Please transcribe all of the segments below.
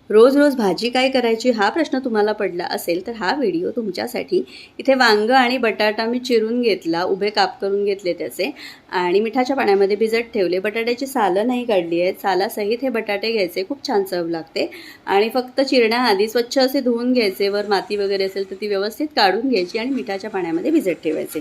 रोज रोज भाजी काय करायची हा प्रश्न तुम्हाला पडला असेल तर हा व्हिडिओ तुमच्यासाठी। इथे वांग आणि बटाटा मी चिरून घेतला, उभे काप करून घेतले त्याचे आणि मिठाच्या पाण्यामध्ये भिजत ठेवले। बटाट्याची सालं नाही काढली आहेत, सालासहित हे बटाटे घ्यायचे, खूप छान चव लागते। आणि फक्त चिरण्याआधी स्वच्छ असे धुवून घ्यायचे, वर माती वगैरे असेल तर ती व्यवस्थित काढून घ्यायची आणि मिठाच्या पाण्यामध्ये भिजत ठेवायचे।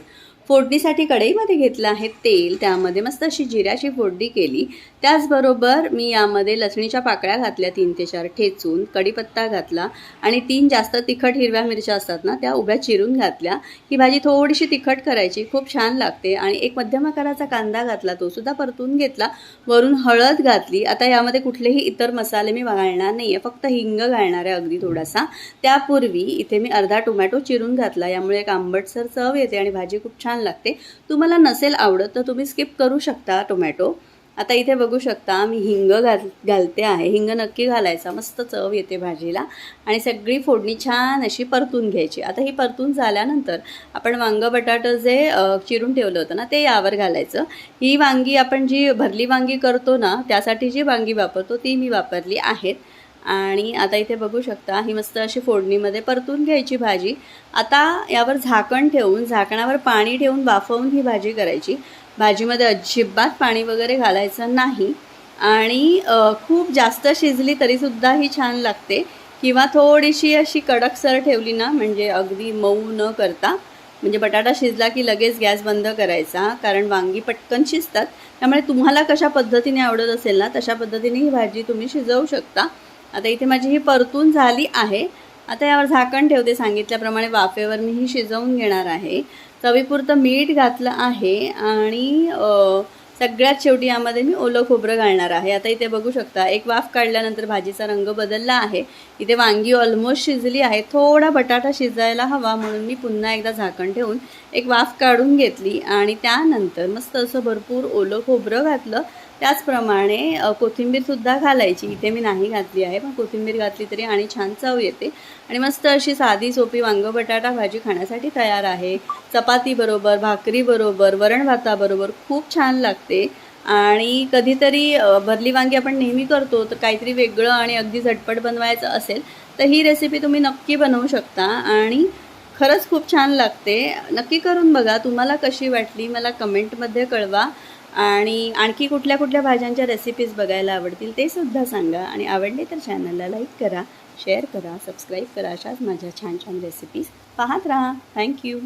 फोडणीसाठी कढईमध्ये घेतलं आहे तेल, त्यामध्ये मस्त अशी जिऱ्याची फोडणी केली। त्याचबरोबर मी यामध्ये लसणीच्या पाकळ्या घातल्या 3 ते 4 ठेचून, कढीपत्ता घातला आणि 3 जास्त तिखट हिरव्या मिरच्या असतात ना, त्या उभ्या चिरून घातल्या। ही भाजी थोडीशी तिखट करायची, खूप छान लागते। आणि एक मध्यम आकाराचा कांदा घातला, तो सुद्धा परतून घेतला। वरून हळद घातली। आता यामध्ये कुठलेही इतर मसाले मी घालणार नाहीये, फक्त हिंग घालणार आहे अगदी थोडासा। त्यापूर्वी इथे मी अर्धा टोमॅटो चिरून घातला, यामुळे एक आंबटसर चव येते आणि भाजी खूप छान लागते। तुम्हाला नसेल आवडत तर तुम्ही स्किप करू शकता टोमॅटो। आता इथे बघू शकता मी हिंग घालते आहे। हिंग नक्की घालायचा, मस्त चव येते भाजीला। आणि सगळी फोडणी छान अशी परतून घ्यायची। आता ही परतून झाल्यानंतर आपण वांग बटाटा जे चिरून ठेवलं होतं ना, ते यावर घालायचं। ही वांगी आपण जी भरली वांगी करतो ना, त्यासाठी जी वांगी वापरतो ती मी वापरली आहेत। आणि आता इथे बघू शकता ही मस्त अशी फोडणीमध्ये परतून घ्यायची भाजी। आता यावर झाकण ठेवून, झाकणावर पाणी ठेवून वाफवून ही भाजी करायची। भाजीमध्ये अजिबात पाणी वगैरे घालायचं नाही। आणि खूप जास्त शिजली तरीसुद्धा ही छान लागते, किंवा थोडीशी अशी कडकसर ठेवली ना, म्हणजे अगदी मऊ न करता, म्हणजे बटाटा शिजला की लगेच गॅस बंद करायचा, कारण वांगी पटकन शिजतात। त्यामुळे तुम्हाला कशा पद्धतीने आवडत असेल ना, तशा पद्धतीने ही भाजी तुम्ही शिजवू शकता। आता इथे माझी ही परतून झाली आहे। आता यावर झाकण ठेवते, सांगितल्याप्रमाणे वाफेवर मी ही शिजवून घेणार आहे। चवीपुरतं मीठ घातलं आहे आणि सगळ्यात शेवटी यामध्ये मी ओलं खोबरं घालणार आहे। आता इथे बघू शकता एक वाफ काढल्यानंतर भाजीचा रंग बदलला आहे। इथे वांगी ऑलमोस्ट शिजली आहे, थोडा बटाटा शिजायला हवा म्हणून मी पुन्हा एकदा झाकण ठेवून एक वाफ काढून घेतली आणि त्यानंतर मस्त असं भरपूर ओलं खोबरं घातलं। त्याचप्रमाणे कोथिंबीरसुद्धा घालायची, इथे मी नाही घातली आहे, पण कोथिंबीर घातली तरी आणि छान चव येते। आणि मस्त अशी साधी सोपी वांग बटाटा भाजी खाण्यासाठी तयार आहे। चपाती बरोबर, भाकरी बरोबर, वरण भाताबरोबर खूप छान लागते। आणि कधीतरी भरली वांगी आपण नेहमी करतो, तर काहीतरी वेगळं आणि अगदी झटपट बनवायचं असेल तर ही रेसिपी तुम्ही नक्की बनवू शकता आणि खरंच खूप छान लागते। नक्की करून बघा, तुम्हाला कशी वाटली मला कमेंटमध्ये कळवा। आणि आणखी कुठल्या कुठल्या भाज्यांच्या रेसिपीज बघायला आवडतील ते सुद्धा सांगा। आणि आवडले तर चॅनलला लाईक करा, शेअर करा, सबस्क्राईब करा। अशाच माझ्या छान छान रेसिपीज पाहत राहा। थँक्यू।